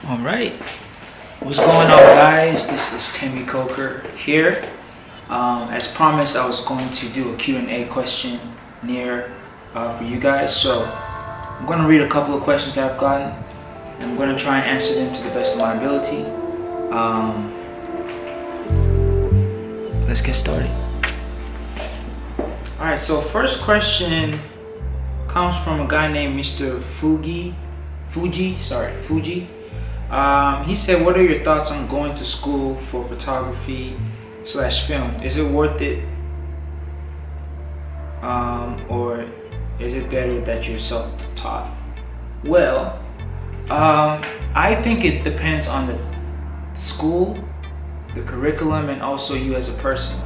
All right, what's going on, guys? This is Temi here. As promised, I was going to do a Q&A question for you guys. So I'm going to read a couple of questions that I've gotten, and I'm going to try and answer them to the best of my ability. Let's get started. All right, so first question comes from a guy named Mr. Fuji. He said, what are your thoughts on going to school for photography/film? Is it worth it? Or is it better that you're self-taught? Well, I think it depends on the school, the curriculum, and also you as a person.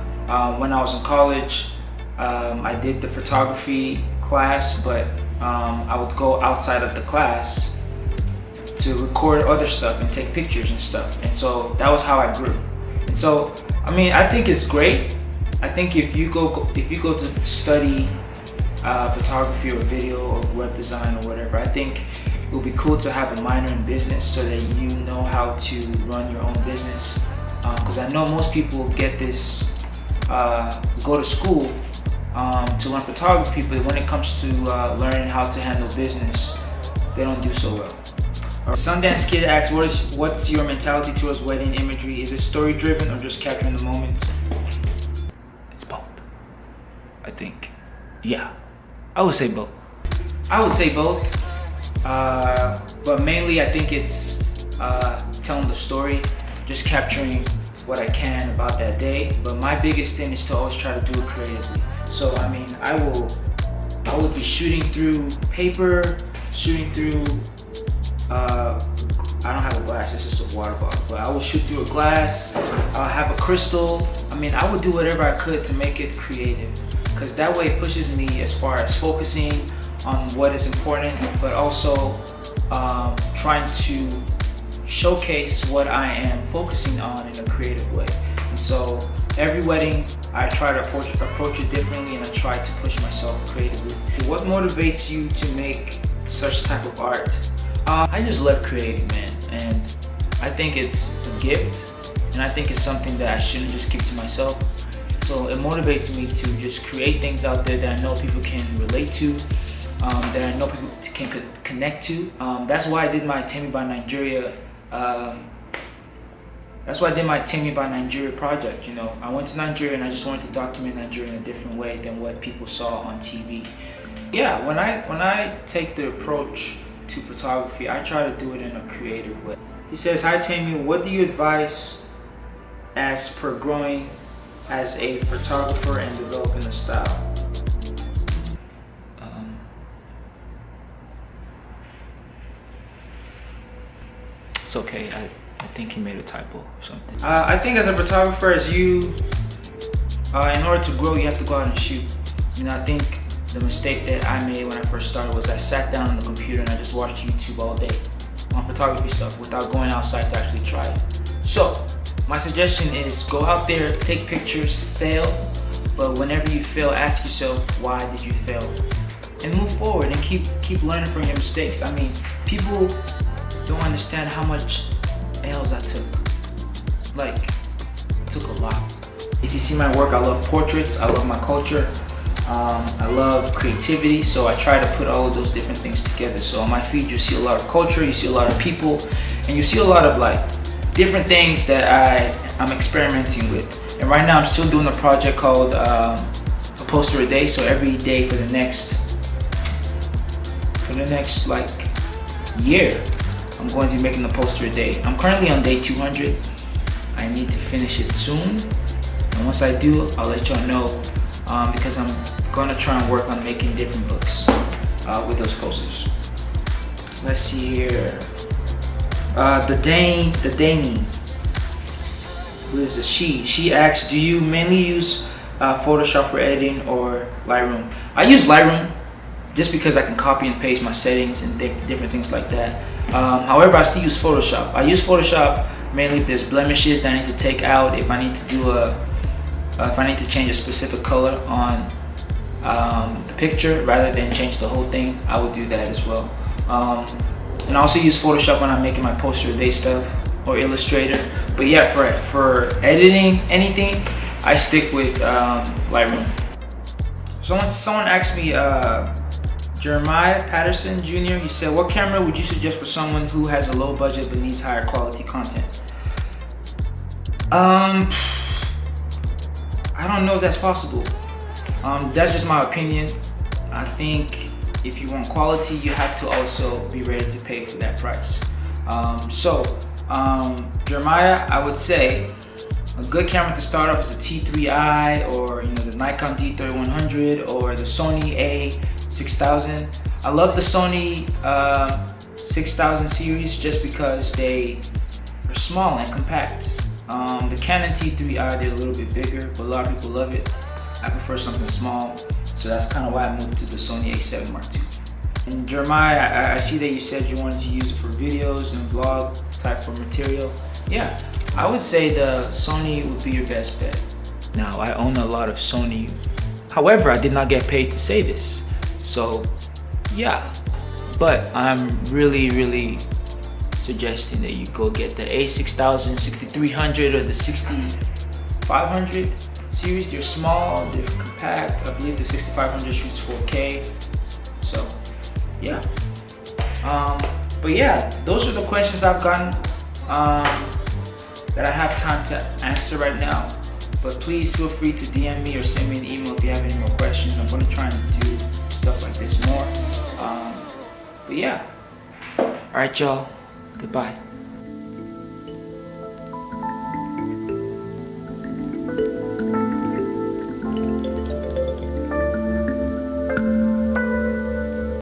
When I was in college, I did the photography class, but I would go outside of the class to record other stuff and take pictures and stuff, and so that was how I grew. And so I think it's great. I think if you go to study photography or video or web design or whatever, I think it would be cool to have a minor in business so that you know how to run your own business, because I know most people get this go to school to learn photography, but when it comes to learning how to handle business, they don't do so well. Sundance Kid asks, what's your mentality towards wedding imagery? Is it story driven or just capturing the moment? It's both, I think. Yeah, I would say both. But mainly I think it's telling the story, just capturing what I can about that day. But my biggest thing is to always try to do it creatively. So I will be shooting through paper, shooting through I don't have a glass, it's just a water bottle, but I will shoot through a glass. I'll have a crystal. I would do whatever I could to make it creative, because that way it pushes me as far as focusing on what is important, but also trying to showcase what I am focusing on in a creative way. And so every wedding I try to approach it differently, and I try to push myself creatively. What motivates you to make such type of art? I just love creating, man, and I think it's a gift, and I think it's something that I shouldn't just keep to myself. So it motivates me to just create things out there that I know people can relate to, that I know people can connect to. That's why I did my Temi by Nigeria. That's why I did my Temi by Nigeria project. I went to Nigeria and I just wanted to document Nigeria in a different way than what people saw on TV. Yeah, when I take the approach to photography, I try to do it in a creative way. He says, hi Temi, what do you advise as per growing as a photographer and developing a style? It's okay, I think he made a typo or something. I think as a photographer, in order to grow, you have to go out and shoot. I think the mistake that I made when I first started was I sat down on the computer and I just watched YouTube all day on photography stuff without going outside to actually try it. So my suggestion is go out there, take pictures, fail, but whenever you fail, ask yourself, why did you fail? And move forward and keep learning from your mistakes. People don't understand how much L's I took. It took a lot. If you see my work, I love portraits, I love my culture. I love creativity, so I try to put all of those different things together. So on my feed, you see a lot of culture, you see a lot of people, and you see a lot of different things that I'm experimenting with. And right now I'm still doing a project called a poster a day. So every day for the next year, I'm going to be making a poster a day. I'm currently on day 200. I need to finish it soon, and once I do, I'll let y'all know, because I'm going to try and work on making different books with those posters. Let's see here. The Dani, who is a she? She asks, do you mainly use Photoshop for editing or Lightroom? I use Lightroom just because I can copy and paste my settings and different things like that. However, I still use Photoshop. I use Photoshop mainly if there's blemishes that I need to take out, if I need to do if I need to change a specific color on the picture rather than change the whole thing, I would do that as well. And I also use Photoshop when I'm making my poster day stuff or Illustrator. But yeah, for editing anything, I stick with Lightroom. Someone asked me, Jeremiah Patterson Jr., he said, what camera would you suggest for someone who has a low budget but needs higher quality content? I don't know if that's possible. That's just my opinion. I think if you want quality, you have to also be ready to pay for that price. Jeremiah, I would say a good camera to start off is the T3i, or the Nikon D3100, or the Sony A6000. I love the Sony 6000 series just because they are small and compact. The Canon T3i, they're a little bit bigger, but a lot of people love it. I prefer something small, so that's kind of why I moved to the Sony A7 Mark II. And Jeremiah, I see that you said you wanted to use it for videos and vlog type of material. Yeah, I would say the Sony would be your best bet. Now, I own a lot of Sony. However, I did not get paid to say this. So, yeah. But I'm really suggesting that you go get the A6000, 6300, or the 6500 series. They're small, they're compact. I believe the 6500 shoots 4K. So, yeah. But yeah, those are the questions I've gotten that I have time to answer right now. But please feel free to DM me or send me an email if you have any more questions. I'm going to try and do stuff like this more. But yeah. Alright, y'all. Goodbye.